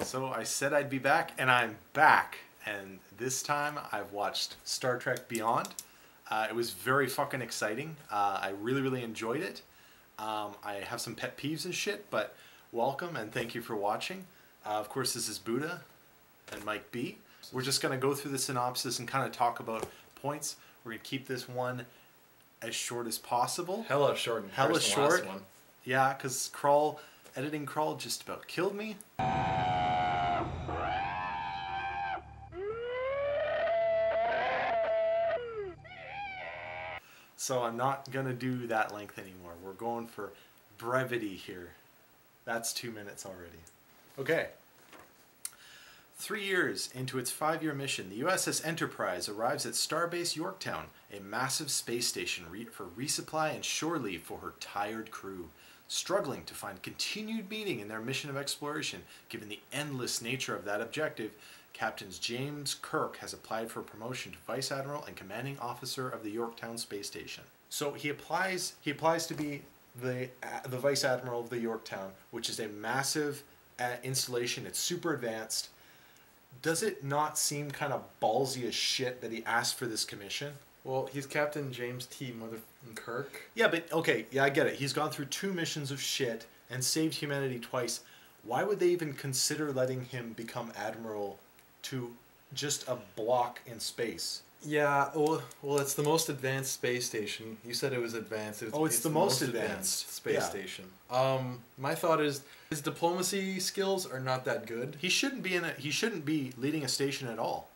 So I said I'd be back, and I'm back. And this time I've watched Star Trek Beyond. It was very fucking exciting. I really enjoyed it. I have some pet peeves and shit, but welcome and thank you for watching. Of course, this is Bhudda and Mike B. We're just going to go through the synopsis and kind of talk about points. We're going to keep this one as short as possible. Hella short. Hella short. Yeah, because Krull, editing Krull just about killed me. So I'm not going to do that length anymore. We're going for brevity here. That's 2 minutes already. Okay. 3 years into its 5-year mission, the USS Enterprise arrives at Starbase Yorktown, a massive space station for resupply and shore leave for her tired crew. Struggling to find continued meaning in their mission of exploration, given the endless nature of that objective, Captain James Kirk has applied for promotion to Vice Admiral and Commanding Officer of the Yorktown Space Station. So he applies to be the Vice Admiral of the Yorktown, which is a massive installation. It's super advanced. Does it not seem kind of ballsy as shit that he asked for this commission? Well, he's Captain James T. Kirk. Yeah, but okay, yeah, I get it. He's gone through 2 missions of shit and saved humanity twice. Why would they even consider letting him become Admiral to just a block in space? Yeah, well, it's the most advanced space station. You said it was advanced. It's the most advanced space station. My thought is his diplomacy skills are not that good. He shouldn't be leading a station at all.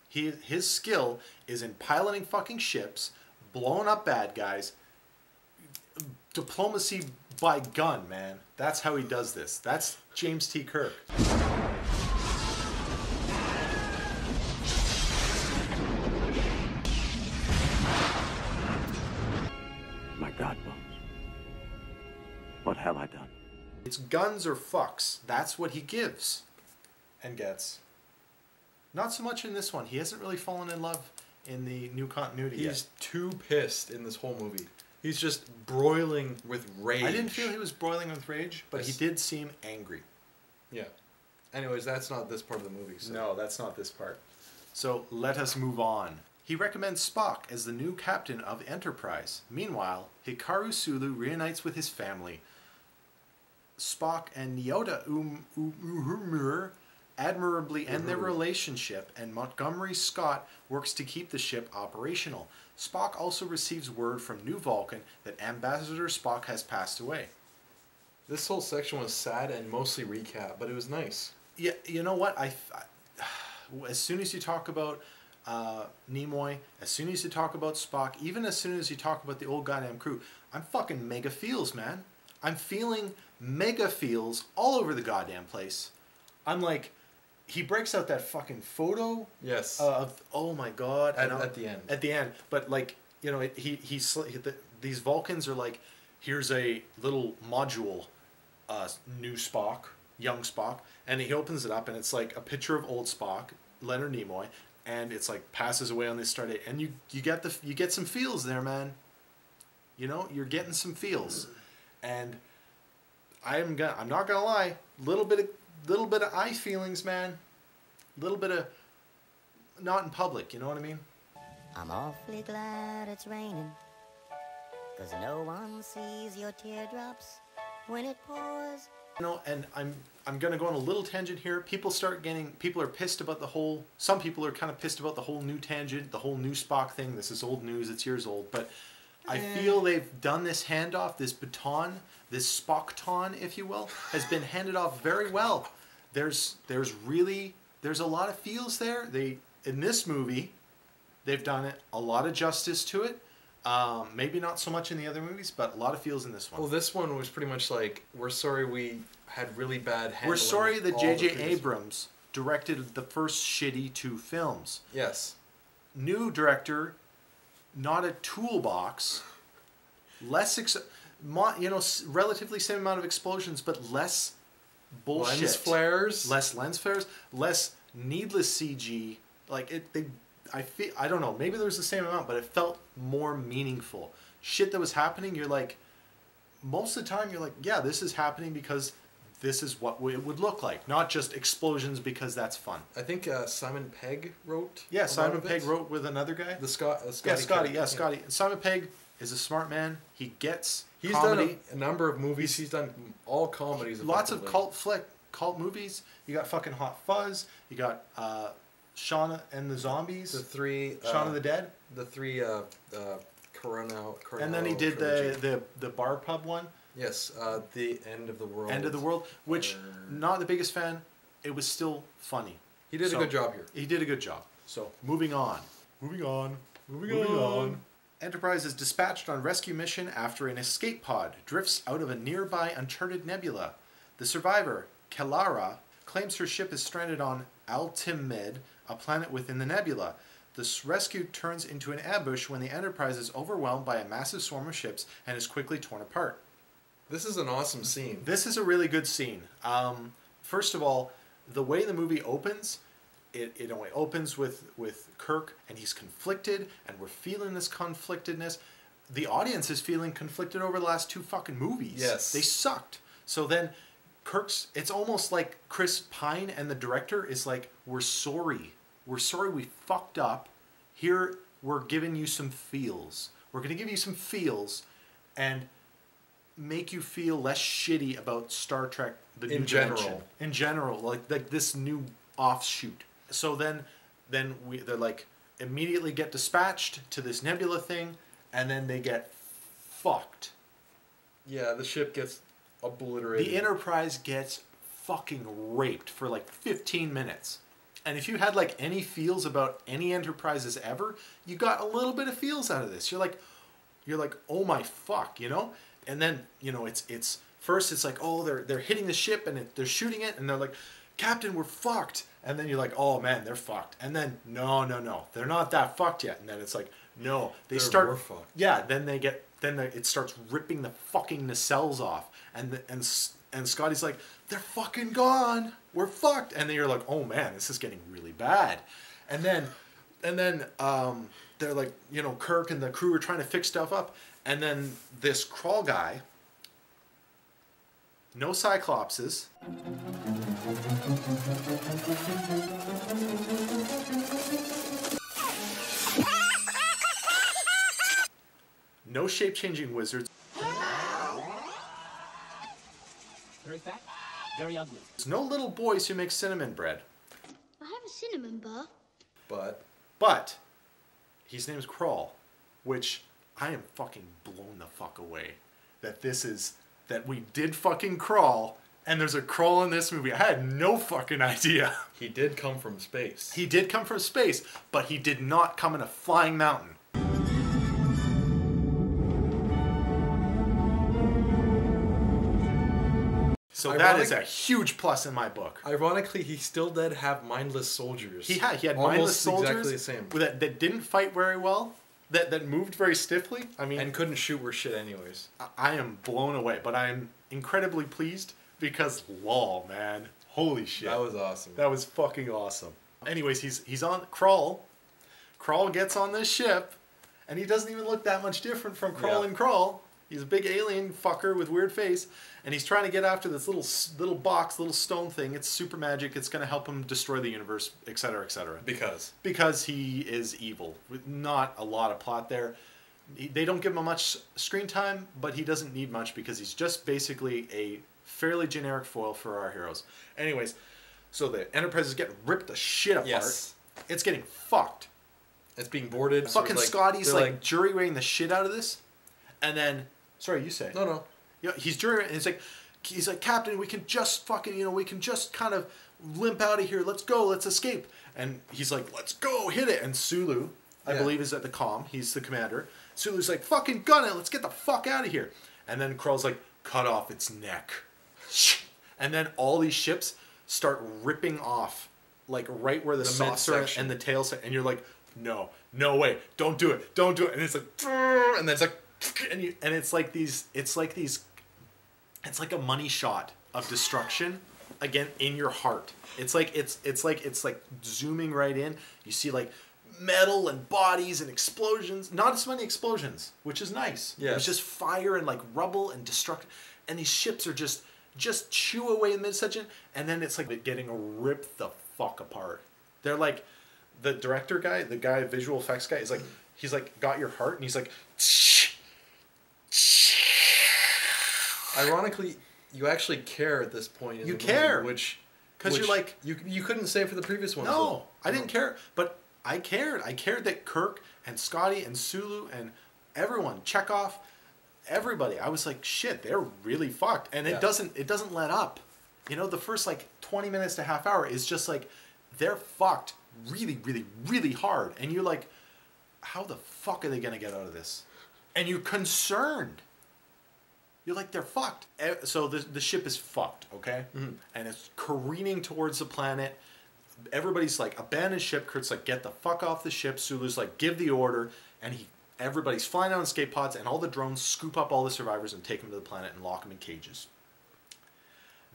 His skill is in piloting fucking ships, blowing up bad guys. Diplomacy by gun, man. That's how he does this. That's James T. Kirk. My God, Bones. What have I done? It's guns or fucks. That's what he gives and gets. Not so much in this one. He hasn't really fallen in love in the new continuity yet. He's too pissed in this whole movie. He's just broiling with rage. I didn't feel he was broiling with rage, but he did seem angry. Yeah. Anyways, that's not this part of the movie. So. No, that's not this part. So let us move on. He recommends Spock as the new captain of Enterprise. Meanwhile, Hikaru Sulu reunites with his family. Spock and Nyota Uhura admirably end their relationship, and Montgomery Scott works to keep the ship operational. Spock also receives word from New Vulcan that Ambassador Spock has passed away. This whole section was sad and mostly recap, but it was nice. Yeah, you know what? As soon as you talk about Nimoy, as soon as you talk about Spock, even as soon as you talk about the old goddamn crew, I'm fucking mega feels, man. I'm feeling mega feels all over the goddamn place. I'm like, he breaks out that fucking photo. Yes. Of oh my god. At the end. At the end, but like, you know, these Vulcans are like, here's a little module, new Spock, young Spock, and he opens it up and it's like a picture of old Spock, Leonard Nimoy, and it's like passes away on this stardate, and you get some feels there, man. You know, you're getting some feels, and I'm not gonna lie, little bit of eye feelings, man. Little bit of not in public, you know what I mean? I'm awfully glad it's raining, 'cause no one sees your teardrops when it pours. You know, and I'm gonna go on a little tangent here. People are pissed about the whole. Some people are kind of pissed about the whole new tangent, the whole new Spock thing. This is old news. It's years old, but I feel they've done this handoff, this baton, this Spock-ton, if you will, has been handed off very well. There's a lot of feels there. In this movie, they've done a lot of justice to it. Maybe not so much in the other movies, but a lot of feels in this one. Well, this one was pretty much like, we're sorry we had really bad handling. We're sorry that J.J. Abrams directed the first shitty 2 films. Yes. New director, not a toolbox, relatively same amount of explosions, but less bullshit. Lens flares. Less lens flares, less needless CG. Like I don't know, maybe there was the same amount, but it felt more meaningful. Shit that was happening, you're like, most of the time you're like, yeah, this is happening because this is what it would look like, not just explosions because that's fun. I think Simon Pegg wrote. Yeah, a lot Simon of Pegg it. wrote with another guy. Scotty. Scotty. Simon Pegg is a smart man. He gets He's comedy. done a number of movies. He's done all comedies. Lots of effectively. cult movies. You got fucking Hot Fuzz. You got Shaun and the Zombies. The three. Shaun of the Dead. The three. Coronel. And then he did the bar pub one. Yes, the End of the World. End of the World, which not the biggest fan. It was still funny. He did a good job here. He did a good job. So moving on. Moving on. Enterprise is dispatched on rescue mission after an escape pod drifts out of a nearby uncharted nebula. The survivor, Kelara, claims her ship is stranded on Altimed, a planet within the nebula. This rescue turns into an ambush when the Enterprise is overwhelmed by a massive swarm of ships and is quickly torn apart. This is an awesome scene. This is a really good scene. First of all, the way the movie opens, it only opens with Kirk, and he's conflicted, and we're feeling this conflictedness. The audience is feeling conflicted over the last 2 fucking movies. Yes. They sucked. So then it's almost like Chris Pine and the director is like, we're sorry. We're sorry we fucked up. Here, we're giving you some feels. We're going to give you some feels and make you feel less shitty about Star Trek, the new dimension. In general, like this new offshoot. So then they're like immediately get dispatched to this nebula thing, and then they get fucked. Yeah, the ship gets obliterated. The Enterprise gets fucking raped for like 15 minutes. And if you had like any feels about any Enterprises ever, you got a little bit of feels out of this. You're like, oh my fuck, you know? And then, you know, it's first it's like, oh, they're hitting the ship and they're shooting it, and they're like, Captain, we're fucked. And then you're like, oh man, they're fucked. And then no, they're not that fucked yet. And then it's like, no, they're start more fucked. Yeah, it starts ripping the fucking nacelles off, and Scotty's like, they're fucking gone. We're fucked. And then you're like, oh man, this is getting really bad. And then they're like, you know, Kirk and the crew are trying to fix stuff up. And then this Krull guy, no Cyclopses, no shape-changing wizards, Very fat, very ugly. there's no little boys who make cinnamon bread. I have a cinnamon bar. But his name's Krull, which I am fucking blown the fuck away that we did fucking Krull, and there's a Krull in this movie. I had no fucking idea. He did come from space. He did come from space, but he did not come in a flying mountain. So that is a huge plus in my book. Ironically, he still did have mindless soldiers. He had mindless Almost soldiers exactly the same. that didn't fight very well, that moved very stiffly. I mean, And couldn't shoot worth shit anyways. I am blown away, but I'm incredibly pleased because lol, man, holy shit, That was awesome. that was fucking awesome. Anyways, he's on Krull. Krull gets on this ship, and he doesn't even look that much different from Krull Yeah. and Krull. He's a big alien fucker with weird face, and he's trying to get after this little box, little stone thing. It's super magic. It's going to help him destroy the universe, etc., etc. Because he is evil. With not a lot of plot there. They don't give him much screen time, but he doesn't need much because he's just basically a fairly generic foil for our heroes. Anyways, so the Enterprise is getting ripped the shit apart. Yes. It's getting fucked. It's being boarded. Fucking Scotty's they're like jury rigging the shit out of this, and then sorry, you say. No. Yeah, he's jury. And he's like, Captain, we can just fucking, we can just kind of limp out of here. Let's go. Let's escape. And he's like, let's go, hit it. And Sulu, I believe, is at the comm. He's the commander. Sulu's like, fucking gun it. Let's get the fuck out of here. And then Krull's like, cut off its neck. And then all these ships start ripping off, like right where the saucer midsection. and the tail set. And you're like, no way, don't do it. And it's like, and then it's like, and it's like a money shot of destruction again in your heart. It's like zooming right in. You see like metal and bodies and explosions. Not as many explosions, which is nice. Yes. It's just fire and like rubble and destruction. And these ships are just just chew away in mid-section, and then it's like getting ripped the fuck apart. They're like, the director guy, the guy, visual effects guy, is like, he's like, got your heart, and he's like, Ironically, you actually care at this point. You care. Which, because you're like, you couldn't say for the previous one. no, I didn't care, but I cared. I cared that Kirk and Scotty and Sulu and everyone, Chekhov, everybody. I was like, shit, they're really fucked, and it doesn't let up. You know, the first like 20 minutes to half hour is just like, they're fucked really, really, really hard, and you're like, how the fuck are they gonna get out of this? And you're concerned. You're like, they're fucked. So the ship is fucked, okay? Mm-hmm. And it's careening towards the planet. Everybody's like, abandon ship. Kurt's like, get the fuck off the ship. Sulu's like, give the order. And everybody's flying out in escape pods, and all the drones scoop up all the survivors and take them to the planet and lock them in cages.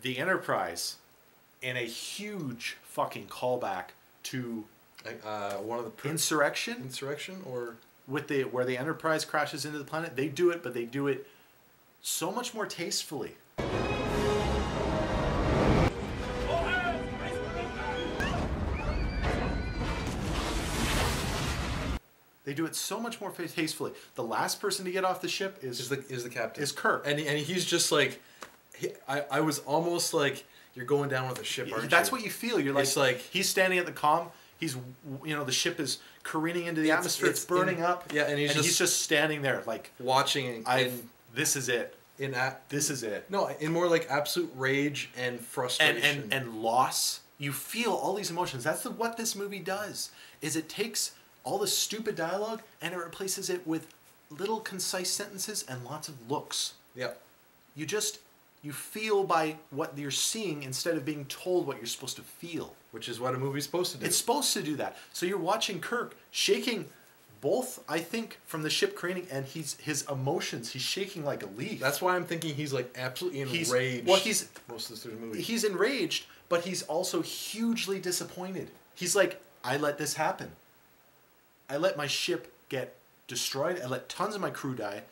The Enterprise, in a huge fucking callback to one of the Insurrection, or where the Enterprise crashes into the planet, they do it, but they do it so much more tastefully. They do it so much more tastefully. The last person to get off the ship is the captain. Is Kirk. And he's just like, I was almost like, you're going down with a ship, aren't That's you? what you feel. You're like, it's like, he's standing at the comm. He's, the ship is careening into the atmosphere. It's burning up. Yeah, and he's just standing there like watching. This is it. This is it. No, in more like absolute rage and frustration and loss. You feel all these emotions. That's what this movie does. Is it takes all the stupid dialogue and it replaces it with little concise sentences and lots of looks. Yep. You feel by what you're seeing instead of being told what you're supposed to feel. Which is what a movie's supposed to do. It's supposed to do that. So you're watching Kirk shaking both, I think, from the ship careening and his emotions. He's shaking like a leaf. That's why I'm thinking he's like absolutely enraged. Most of the movie. He's enraged, but he's also hugely disappointed. He's like, I let this happen. I let my ship get destroyed. I let tons of my crew die.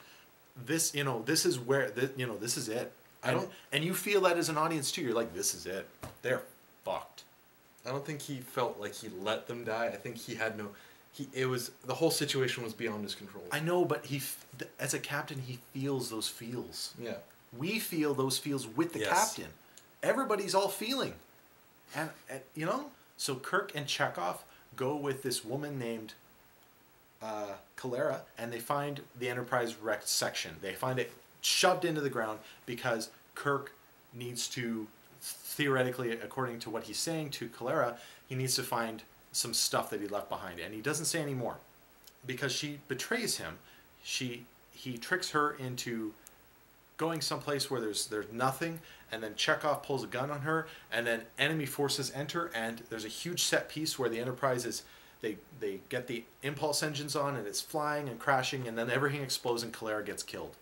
This is where, this is it. And you feel that as an audience too. You're like, this is it. They're fucked. I don't think he felt like he let them die. I think he had the whole situation was beyond his control. I know, but as a captain, he feels those feels. Yeah. We feel those feels with the captain. Everybody's all feeling. And so Kirk and Chekhov go with this woman named Kalera, and they find the Enterprise wrecked section. They find it shoved into the ground because Kirk needs to, theoretically, according to what he's saying to Kalera, he needs to find some stuff that he left behind. And he doesn't say any more because she betrays him. He tricks her into going someplace where there's nothing, and then Chekhov pulls a gun on her, and then enemy forces enter, and there's a huge set piece where the Enterprise is, they get the impulse engines on, and it's flying and crashing, and then everything explodes, and Kalera gets killed.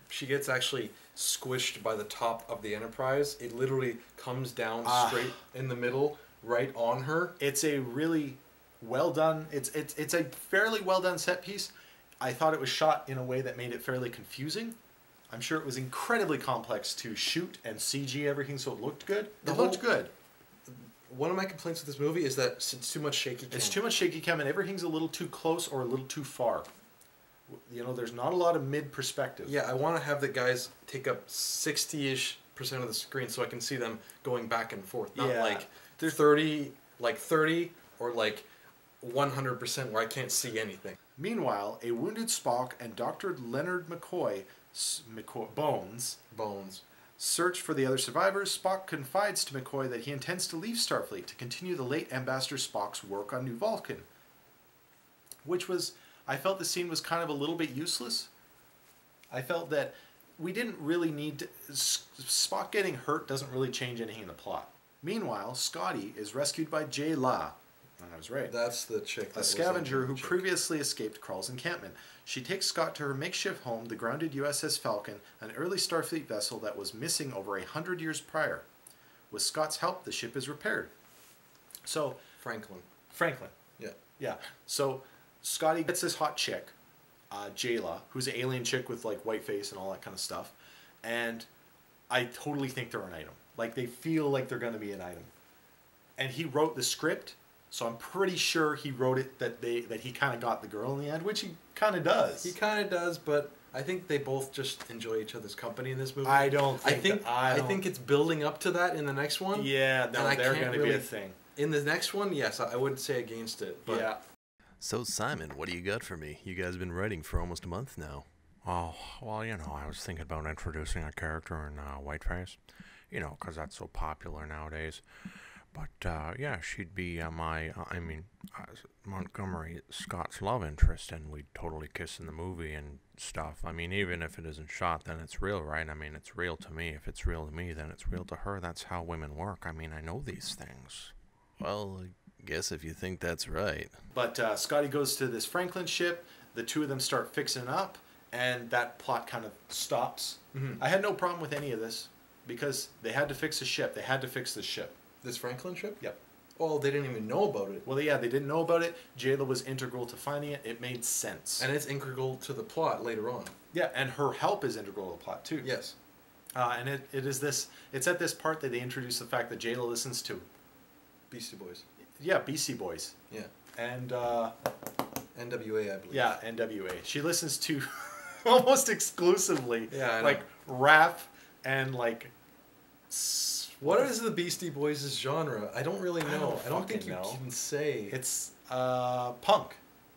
She gets actually squished by the top of the Enterprise. It literally comes down straight in the middle, right on her. It's a really well done. It's a fairly well done set piece. I thought it was shot in a way that made it fairly confusing. I'm sure it was incredibly complex to shoot and CG everything so it looked good. It looked good. One of my complaints with this movie is that it's too much shaky cam. It's too much shaky cam, and everything's a little too close or a little too far. There's not a lot of mid perspective. Yeah, I want to have the guys take up 60-ish% of the screen so I can see them going back and forth. Not like 30 or like 100% where I can't see anything. Meanwhile, a wounded Spock and Dr. Leonard Bones search for the other survivors. Spock confides to McCoy that he intends to leave Starfleet to continue the late Ambassador Spock's work on New Vulcan. I felt the scene was kind of a little bit useless. I felt that we didn't really need to... Spock getting hurt doesn't really change anything in the plot. Meanwhile, Scotty is rescued by Jay La. I was right. That's the chick. A scavenger who previously escaped Krull's encampment. She takes Scott to her makeshift home, the grounded USS Falcon, an early Starfleet vessel that was missing over 100 years prior. With Scott's help, the ship is repaired. So... Franklin. Yeah. Yeah. So Scotty gets this hot chick, Jayla, who's an alien chick with like white face and all that kind of stuff. And I totally think they're an item. Like, they feel like they're going to be an item. And he wrote the script, so I'm pretty sure he wrote it that he kind of got the girl in the end, which he kind of does. He kind of does, but I think they both just enjoy each other's company in this movie. I think it's building up to that in the next one. Yeah, no, they're going to be a thing. In the next one, yes, I would say against it. But yeah. So, Simon, what do you got for me? You guys have been writing for almost a month now. Oh, well, you know, I was thinking about introducing a character in Whiteface, you know, because that's so popular nowadays. But, yeah, she'd be Montgomery Scott's love interest, and we'd totally kiss in the movie and stuff. I mean, even if it isn't shot, then it's real, right? I mean, it's real to me. If it's real to me, then it's real to her. That's how women work. I mean, I know these things. Well, I guess if you think that's right. But Scotty goes to this Franklin ship. The two of them start fixing up, and that plot kind of stops. I had no problem with any of this because they had to fix a ship. They had to fix the ship. This Franklin ship? Yep. Well, they didn't even know about it. Well, yeah, they didn't know about it. Jayla was integral to finding it. It made sense. And it's integral to the plot later on. Yeah, and her help is integral to the plot, too. Yes. And it is this... It's at this part that they introduce the fact that Jayla listens to... Beastie Boys. Yeah, Beastie Boys. Yeah. And... NWA, I believe. Yeah, NWA. She listens to almost exclusively, yeah, I know. like, rap and, like... What is the Beastie Boys' genre? I don't really know. I don't think you can say. It's punk,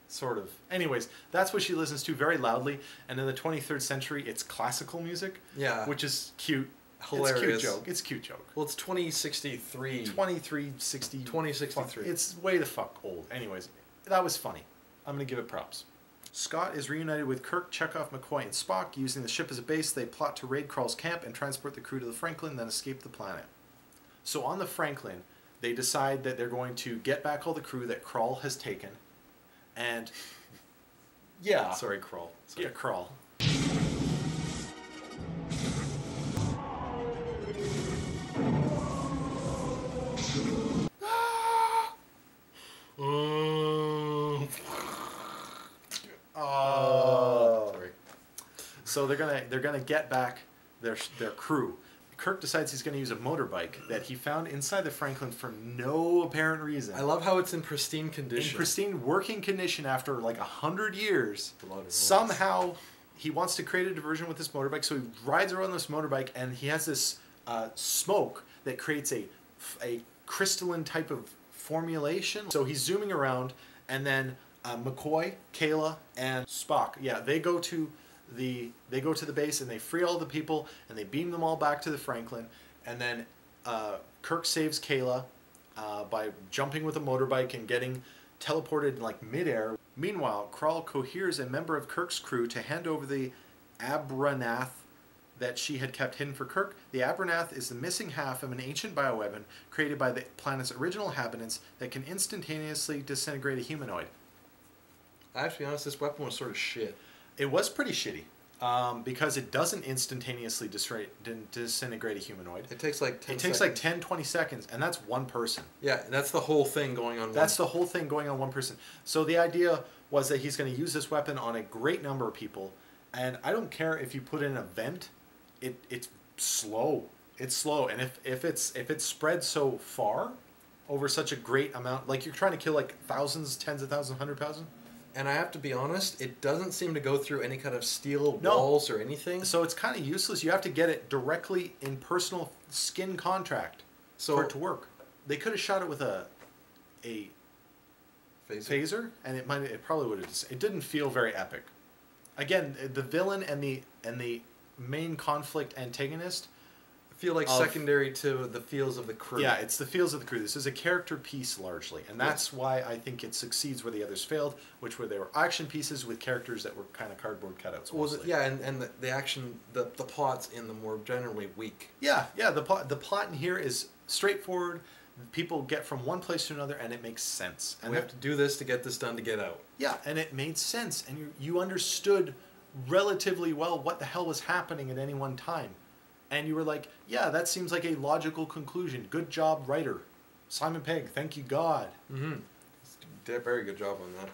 sort of. Anyways, that's what she listens to very loudly. And in the 23rd century, it's classical music. Yeah. Which is cute. Hilarious. It's a cute joke. It's a cute joke. Well, it's 2063. 2063. It's way the fuck old. Anyways, that was funny. I'm going to give it props. Scott is reunited with Kirk, Chekhov, McCoy, and Spock. Using the ship as a base, they plot to raid Krull's camp and transport the crew to the Franklin, then escape the planet. So on the Franklin, they decide that they're going to get back all the crew that Krull has taken. And, yeah. Sorry, Krull. Yeah, Krull. Sorry. So they're gonna get back their crew. Kirk decides he's going to use a motorbike that he found inside the Franklin for no apparent reason. I love how it's in pristine condition. In pristine working condition after like 100 years. Somehow he wants to create a diversion with this motorbike, so he rides around this motorbike and he has this smoke that creates a crystalline type of formulation. So he's zooming around, and then McCoy, Kayla, and Spock, yeah, they go to the base and they free all the people and they beam them all back to the Franklin, and then Kirk saves Kayla by jumping with a motorbike and getting teleported in like midair. Meanwhile, Krull coheres a member of Kirk's crew to hand over the Abranath that she had kept hidden for Kirk. The Abranath is the missing half of an ancient bioweapon created by the planet's original inhabitants that can instantaneously disintegrate a humanoid. I have to be honest, this weapon was sort of shit. It was pretty shitty because it doesn't instantaneously disintegrate a humanoid. It takes like 10 It takes like 10, 20 seconds, and that's one person. Yeah, that's the whole thing going on. That's the whole thing going on one person. So the idea was that he's going to use this weapon on a great number of people, and I don't care if you put in a vent, it's slow. It's slow, and if it's spread so far over such a great amount, like you're trying to kill like thousands, tens of thousands, 100,000. And I have to be honest, it doesn't seem to go through any kind of steel walls or anything. So it's kind of useless. You have to get it directly in personal skin contact for it to work. They could have shot it with a phaser, and it probably would have. It didn't feel very epic. Again, the villain and the main conflict antagonist feel like secondary to the feels of the crew. Yeah, it's the feels of the crew. This is a character piece largely, and that's why I think it succeeds where the others failed, which were they were action pieces with characters that were kind of cardboard cutouts. Well, and the action, the plots in them were generally weak. Yeah, the plot in here is straightforward. People get from one place to another, and it makes sense. And we have to do this to get this done to get out. Yeah, and it made sense, and you understood relatively well what the hell was happening at any one time. And you were like, yeah, that seems like a logical conclusion. Good job, writer. Simon Pegg, thank you, God. Mm-hmm. Did a very good job on that.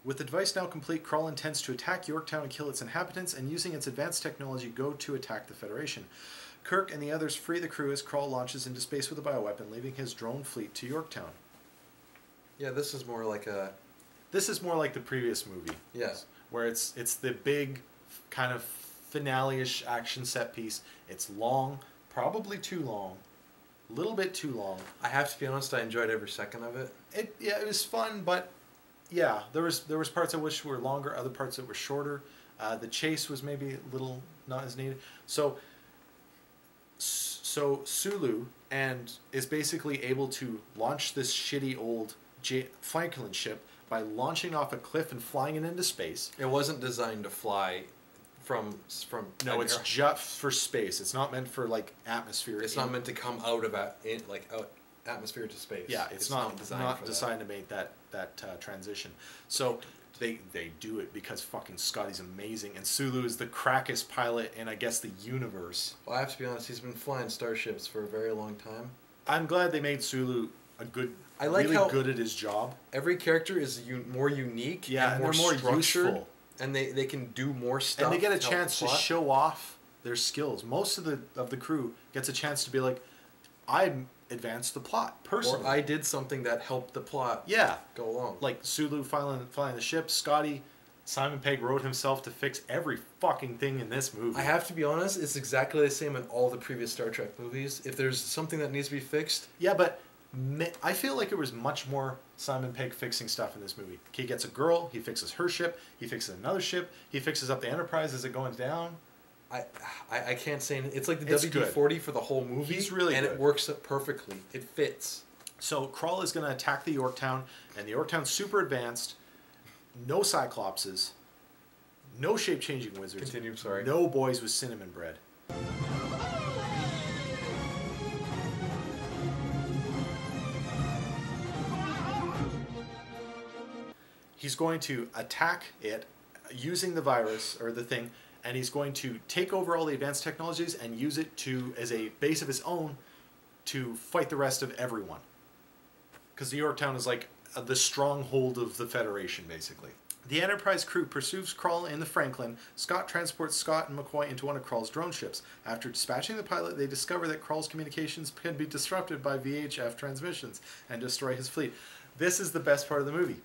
With the device now complete, Krull intends to attack Yorktown and kill its inhabitants, and using its advanced technology, go to attack the Federation. Kirk and the others free the crew as Krull launches into space with a bioweapon, leaving his drone fleet to Yorktown. Yeah, this is more like a... This is more like the previous movie. Yes. Where it's the big kind of finale-ish action set piece. It's long, probably too long, a little bit too long. I have to be honest, I enjoyed every second of it. It was fun, but yeah, there was parts I wish were longer, other parts that were shorter. The chase was maybe a little not as needed. So Sulu is basically able to launch this shitty old Franklin ship by launching off a cliff and flying it into space. It wasn't designed to fly from. No, it's just for space. It's not meant for like atmosphere. It's not meant to come out of atmosphere to space. Yeah, it's not designed to make that transition. So they do it because fucking Scotty's amazing, and Sulu is the crackest pilot in, I guess, the universe. Well, I have to be honest, he's been flying starships for a very long time. I'm glad they made Sulu good at his job. Every character is more unique, and more structured, useful, and they can do more stuff. And they get a chance to show off their skills. Most of the crew gets a chance to be like, I advanced the plot personally. Or I did something that helped the plot go along. Like Sulu flying the ship, Scotty, Simon Pegg wrote himself to fix every fucking thing in this movie. I have to be honest, it's exactly the same in all the previous Star Trek movies. If there's something that needs to be fixed... Yeah, but I feel like it was much more Simon Pegg fixing stuff in this movie. He gets a girl, he fixes her ship, he fixes another ship, he fixes up the Enterprise as it going down. I can't say anything. It's like the WD-40 for the whole movie. He's really and good. It works perfectly. It fits. So Krull is going to attack the Yorktown, and the Yorktown's super advanced. No Cyclopses. No shape-changing wizards. Continue, sorry. No boys with cinnamon bread. He's going to attack it using the virus, or the thing, and he's going to take over all the advanced technologies and use it as a base of his own to fight the rest of everyone. Because the Yorktown is like the stronghold of the Federation, basically. The Enterprise crew pursues Krull in the Franklin. Scott transports Scott and McCoy into one of Krull's drone ships. After dispatching the pilot, they discover that Krull's communications can be disrupted by VHF transmissions and destroy his fleet. This is the best part of the movie.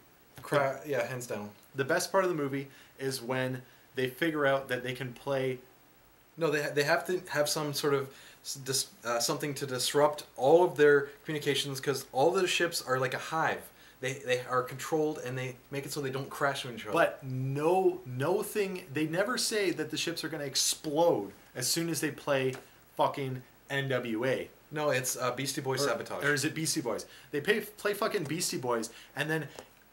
Yeah, hands down. The best part of the movie is when they figure out that they can play... No, they have to have some sort of something to disrupt all of their communications, because all the ships are like a hive. They are controlled, and they make it so they don't crash into each other. But they never say that the ships are going to explode as soon as they play fucking NWA. No, it's Beastie Boys Sabotage. Or is it Beastie Boys? They play fucking Beastie Boys, and then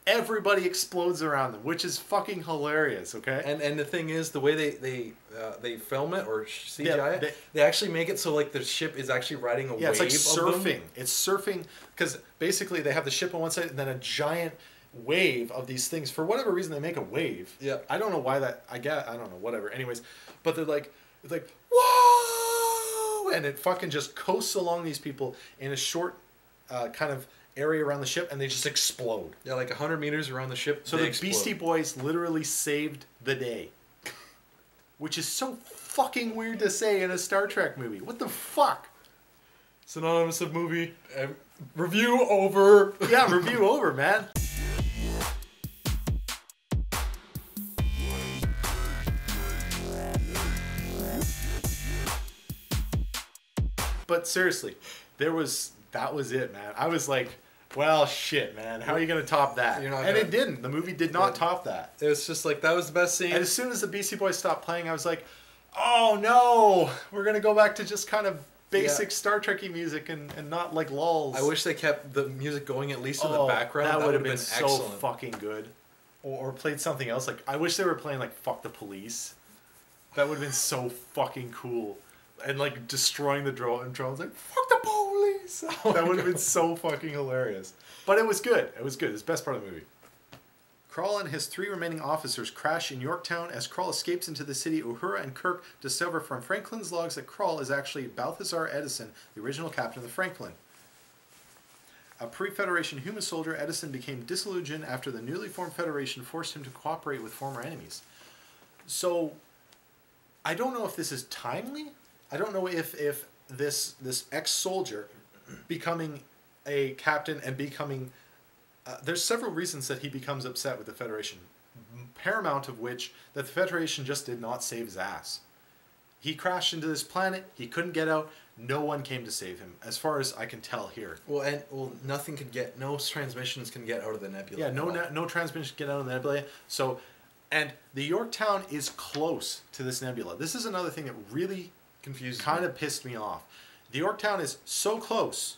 everybody explodes around them, which is fucking hilarious, okay? And the thing is, the way they film it or CGI it, they actually make it so like the ship is actually riding a wave. Yeah, it's like surfing. Of them. It's surfing because basically they have the ship on one side and then a giant wave of these things. For whatever reason, they make a wave. Yeah. I don't know why that. I don't know. Whatever. Anyways, but it's like whoa, and it fucking just coasts along these people in a short kind of area around the ship, and they just explode. Yeah, like 100 meters around the ship. So the Beastie Boys literally saved the day, which is so fucking weird to say in a Star Trek movie. What the fuck? Synonymous of movie. Review over. Yeah, review over, man. But seriously, that was it, man. I was like, well, shit, man. How are you going to top that? It didn't. The movie did not top that. It was just like, that was the best scene. And as soon as the Beastie Boys stopped playing, I was like, oh, no. We're going to go back to just kind of basic Star Trek-y music and not like lulls. I wish they kept the music going at least in the background. That would have been excellent. So fucking good. Or played something else. Like, I wish they were playing like Fuck the Police. That would have been so fucking cool. And like destroying the drones, like fuck the police. That would have been so fucking hilarious. But it was good. It was good. It's the best part of the movie. Krull and his 3 remaining officers crash in Yorktown. As Krull escapes into the city, Uhura and Kirk discover from Franklin's logs that Krull is actually Balthazar Edison, the original captain of the Franklin. A pre-Federation human soldier, Edison became disillusioned after the newly formed Federation forced him to cooperate with former enemies. So, I don't know if this is timely, I don't know if this ex-soldier becoming a captain and becoming... there's several reasons that he becomes upset with the Federation. Paramount of which, that the Federation just did not save his ass. He crashed into this planet. He couldn't get out. No one came to save him, as far as I can tell here. Nothing could get... No transmissions can get out of the nebula. Yeah, no transmissions can get out of the nebula. So, and the Yorktown is close to this nebula. This is another thing that really kind of pissed me off. The Yorktown is so close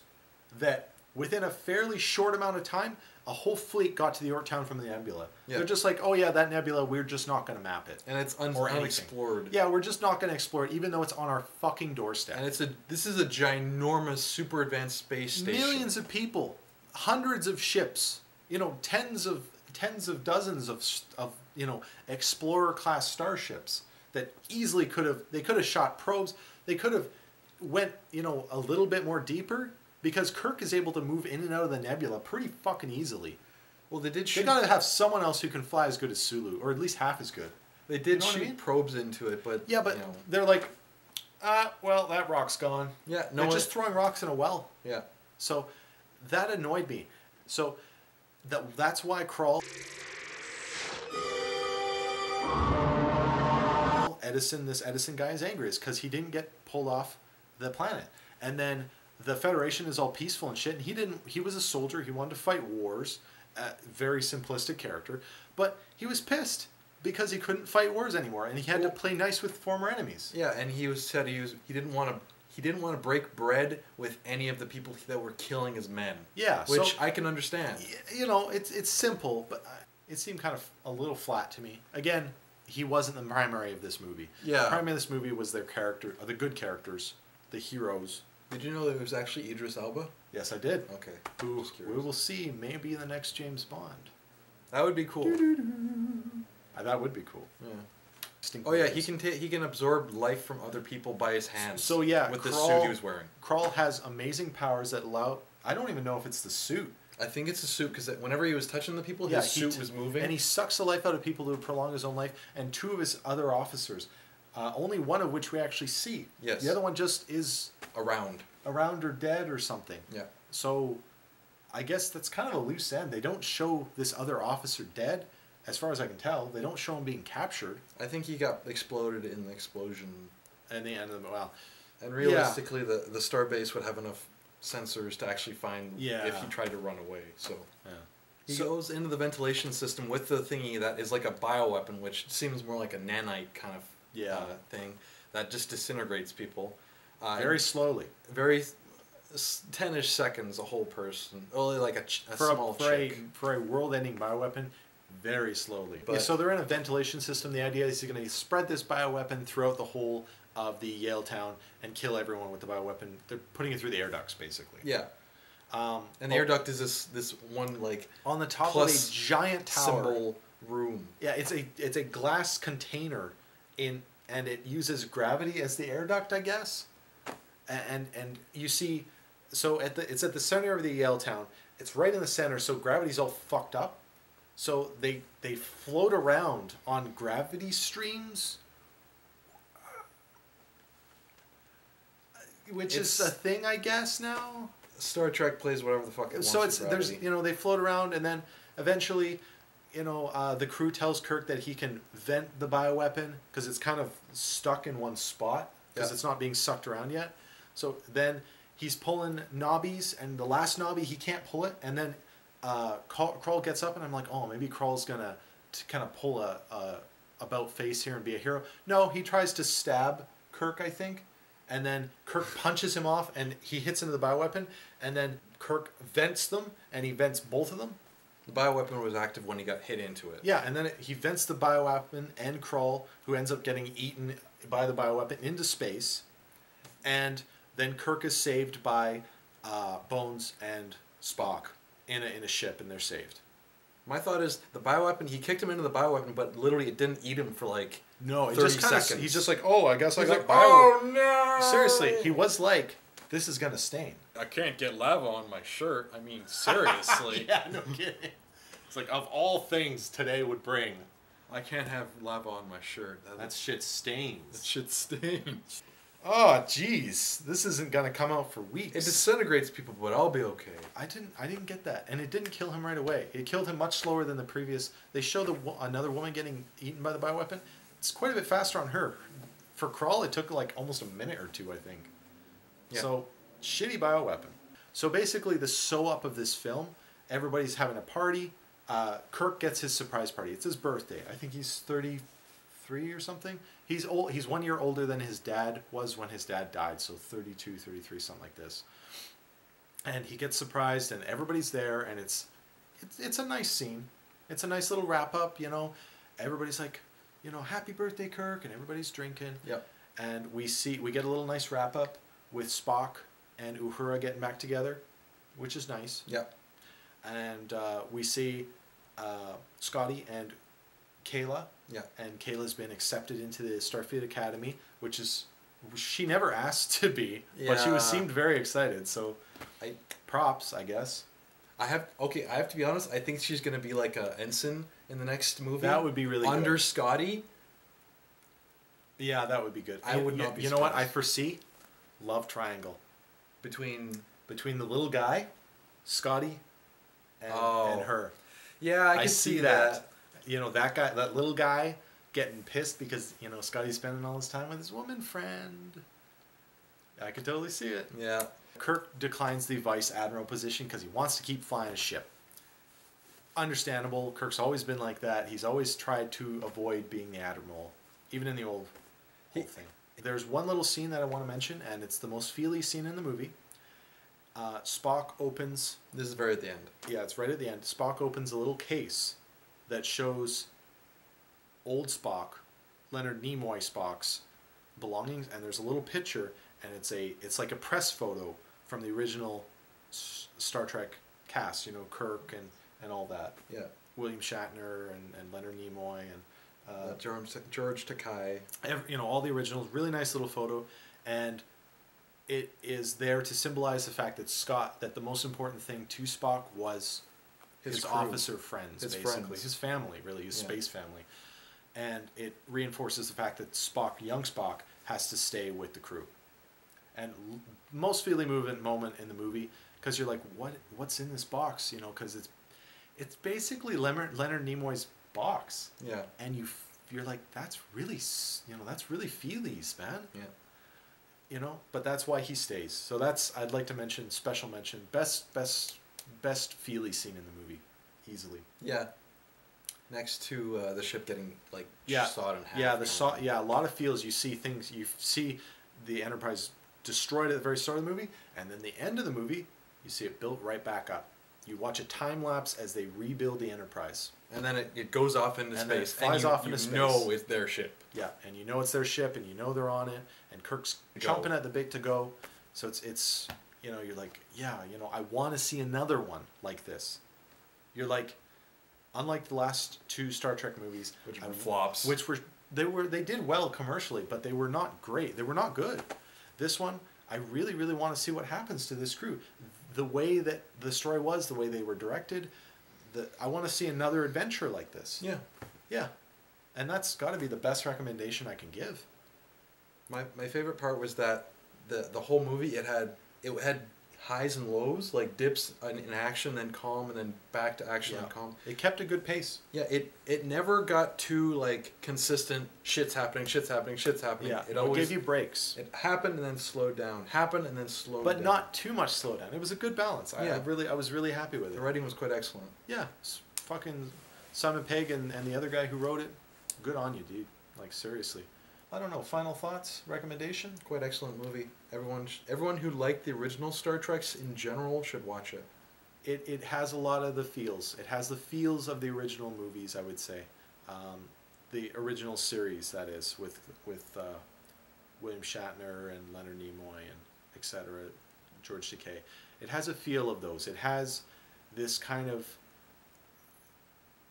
that within a fairly short amount of time, a whole fleet got to the Yorktown from the nebula. Yeah. They're just like, oh yeah, that nebula, we're just not going to map it. And it's unexplored. Yeah, we're just not going to explore it, even though it's on our fucking doorstep. And this is a ginormous, super advanced space station. Millions of people, hundreds of ships, tens of dozens of explorer class starships that easily could have shot probes. They could have went a little bit more deeper, because Kirk is able to move in and out of the nebula pretty fucking easily. Well, they gotta have someone else who can fly as good as Sulu, or at least half as good. They did shoot probes into it, but they're like, well, that rock's gone. Yeah, they're just throwing rocks in a well. Yeah. So that annoyed me. So that's why Krull, this Edison guy is angry, is because he didn't get pulled off the planet, and then the Federation is all peaceful and shit, and he was a soldier, he wanted to fight wars, very simplistic character, but he was pissed because he couldn't fight wars anymore, and he had to play nice with former enemies. Yeah, and he didn't want to break bread with any of the people that were killing his men. Yeah, which I can understand. It's simple, but it seemed kind of a little flat to me. Again, he wasn't the primary of this movie. Yeah, the primary of this movie was their character, the good characters, the heroes. Did you know there was actually Idris Elba? Yes, I did. Okay. Who we will see maybe in the next James Bond. That would be cool. That would be cool. Yeah. Oh yeah, he can absorb life from other people by his hands. So yeah, with the suit he was wearing. Krull has amazing powers that allow... I don't even know if it's the suit. I think it's the suit, because whenever he was touching the people, his suit was moving. And he sucks the life out of people to prolong his own life. And two of his other officers, only one of which we actually see. Yes. The other one just is... Around or dead or something. Yeah. So I guess that's kind of a loose end. They don't show this other officer dead, as far as I can tell. They don't show him being captured. I think he got exploded in the explosion. And the end of the... Well... And realistically, the starbase would have enough sensors to actually find if he tried to run away. So he goes into the ventilation system with the thingy that is like a bioweapon, which seems more like a nanite kind of thing that just disintegrates people. Very slowly. Very 10-ish seconds, a whole person. Only like a small chick. For a world-ending bioweapon, very slowly. So they're in a ventilation system. The idea is he's going to spread this bioweapon throughout the whole of the Yale town and kill everyone with the bioweapon. They're putting it through the air ducts, basically. Yeah. And the air duct is this one like on the top of a giant tower symbol room. Yeah, it's a glass container and it uses gravity as the air duct, I guess. And you see, so it's at the center of the Yale town. It's right in the center, so gravity's all fucked up. So they float around on gravity streams, which is a thing, I guess, now. Star Trek plays whatever the fuck it wants. So they float around, and then eventually, the crew tells Kirk that he can vent the bioweapon because it's kind of stuck in one spot because it's not being sucked around yet. So then he's pulling knobbies, and the last knobby he can't pull it, and then Krull gets up, and I'm like, oh, maybe Krull's gonna kind of pull a about face here and be a hero. No, he tries to stab Kirk, I think, and then Kirk punches him off, and he hits into the bioweapon, and then Kirk vents them, and he vents both of them. The bioweapon was active when he got hit into it. Yeah, and then he vents the bioweapon and Krull, who ends up getting eaten by the bioweapon, into space, and then Kirk is saved by Bones and Spock in a ship, and they're saved. My thought is the bioweapon. He kicked him into the bioweapon, but literally it didn't eat him for like 30 just seconds. He's just like, oh, I guess I got bio. Oh no! Seriously, he was like, this is gonna stain. I can't get lava on my shirt. I mean, seriously. Yeah, no kidding. It's like, of all things today would bring, I can't have lava on my shirt. That shit stains. That shit stains. Oh, jeez, this isn't gonna come out for weeks. It disintegrates people, but I'll be okay. I didn't get that, and it didn't kill him right away. It killed him much slower than the previous. They show another woman getting eaten by the bioweapon. It's quite a bit faster on her. For Krull, it took like almost a minute or two, I think. Yeah. So shitty bioweapon. So basically, the sew up of this film, everybody's having a party. Kirk gets his surprise party. It's his birthday. I think he's 33 or something. He's old. He's 1 year older than his dad was when his dad died. So 32, 33, something like this. And he gets surprised, and everybody's there, and it's a nice scene. It's a nice little wrap up, you know. Everybody's like, you know, happy birthday, Kirk, and everybody's drinking. Yep. And we get a little nice wrap up with Spock and Uhura getting back together, which is nice. Yep. And we see Scotty and Kayla. Yeah. And Kayla's been accepted into the Starfleet Academy, which is she never asked to be, but she seemed very excited. So, props, I guess. I have to be honest. I think she's gonna be like a ensign in the next movie. That would be really under good. Scotty. Yeah, that would be good. I would not be. You know what? I foresee love triangle between the little guy, Scotty, and her. Yeah, I can see that. You know, that guy, that little guy, getting pissed because, you know, Scotty's spending all his time with his woman friend. I could totally see it. Yeah. Kirk declines the vice admiral position because he wants to keep flying a ship. Understandable. Kirk's always been like that. He's always tried to avoid being the admiral, even in the old thing. There's one little scene that I want to mention, and it's the most feely scene in the movie. Spock opens... This is very at the end. Yeah, it's right at the end. Spock opens a little case that shows old Spock, Leonard Nimoy Spock's belongings, and there's a little picture, and it's like a press photo from the original Star Trek cast, you know, Kirk and all that. Yeah. William Shatner and Leonard Nimoy and George Takei. You know, all the originals. Really nice little photo, and it is there to symbolize the fact that the most important thing to Spock was his officer friends, basically. His family, really, his space family. And it reinforces the fact that young Spock, has to stay with the crew. And most feeling moment in the movie, because you're like, what's in this box? You know, because it's basically Leonard Nimoy's box. Yeah. And you're like, that's really feelies, man. Yeah. You know, but that's why he stays. So I'd like to special mention, best feely scene in the movie, easily. Yeah. Next to the ship getting sawed in half. A lot of feels. You see the Enterprise destroyed at the very start of the movie, and then the end of the movie, you see it built right back up. You watch a time lapse as they rebuild the Enterprise. And then it goes off into and space. Then it flies off into space. You know it's their ship. Yeah, and you know it's their ship, and you know they're on it, and Kirk's chomping at the bit to go. So it's you know, you're like, yeah, you know, I want to see another one like this. You're like, unlike the last two Star Trek movies, which were flops, they did well commercially, but they were not great. They were not good. This one, I really, really want to see what happens to this crew. The way that the story was, the way they were directed, I want to see another adventure like this. Yeah. Yeah. And that's got to be the best recommendation I can give. My favorite part was that the whole movie, it had highs and lows, like dips in action, then calm, and then back to action and calm. It kept a good pace. Yeah, it never got too like consistent. Shit's happening. Yeah, it always gave you breaks. It happened and then slowed down. Happened and then slowed down. But not too much slowdown. It was a good balance. I was really happy with it. The writing was quite excellent. Yeah, fucking Simon Pegg and the other guy who wrote it. Good on you, dude. Like, seriously. I don't know. Final thoughts? Recommendation? Quite excellent movie. Everyone who liked the original Star Treks in general should watch it. It has a lot of the feels. It has the feels of the original movies, I would say. The original series, that is, with William Shatner and Leonard Nimoy and etc. George Takei. It has a feel of those. It has this kind of...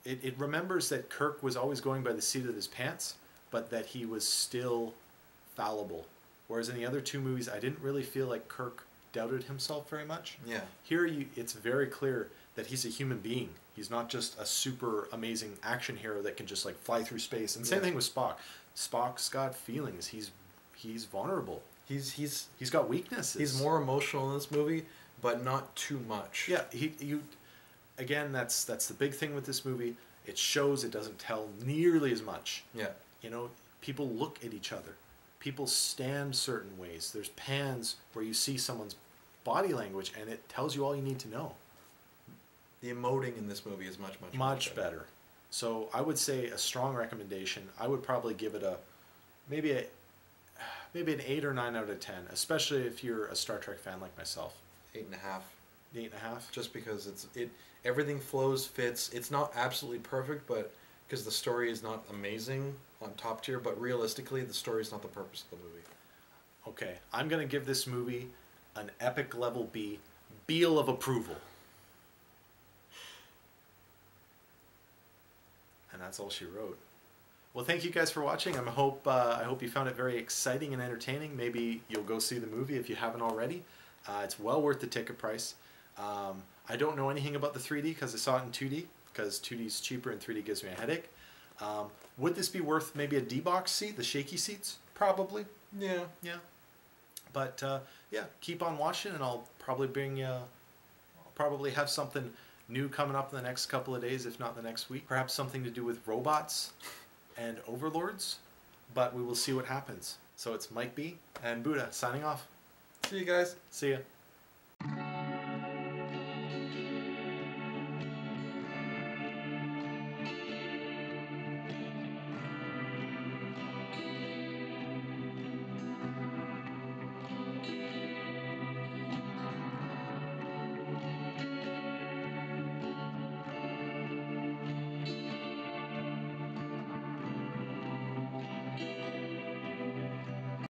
It remembers that Kirk was always going by the seat of his pants, but that he was still fallible. Whereas in the other two movies, I didn't really feel like Kirk doubted himself very much. Yeah. Here, it's very clear that he's a human being. He's not just a super amazing action hero that can just like fly through space. And same thing with Spock. Spock's got feelings. He's vulnerable. He's got weaknesses. He's more emotional in this movie, but not too much. Yeah, again, that's the big thing with this movie. It shows, it doesn't tell nearly as much. Yeah. You know, people look at each other. People stand certain ways. There's pans where you see someone's body language and it tells you all you need to know. The emoting in this movie is much better. So I would say a strong recommendation. I would probably give it maybe an 8 or 9 out of 10, especially if you're a Star Trek fan like myself. 8.5. 8.5. Just because everything flows, fits. It's not absolutely perfect, but because the story is not amazing on top tier, but realistically, the story is not the purpose of the movie. Okay, I'm gonna give this movie an epic level B, Beal of approval. And that's all she wrote. Well, thank you guys for watching. I hope you found it very exciting and entertaining. Maybe you'll go see the movie if you haven't already. It's well worth the ticket price. I don't know anything about the 3D because I saw it in 2D, because 2D is cheaper and 3D gives me a headache. Would this be worth maybe a D-box seat, the shaky seats? Probably. Yeah. Yeah. But yeah, keep on watching, and I'll probably have something new coming up in the next couple of days, if not the next week. Perhaps something to do with robots and overlords, but we will see what happens. So it's Mike B and Bhudda signing off. See you guys. See ya.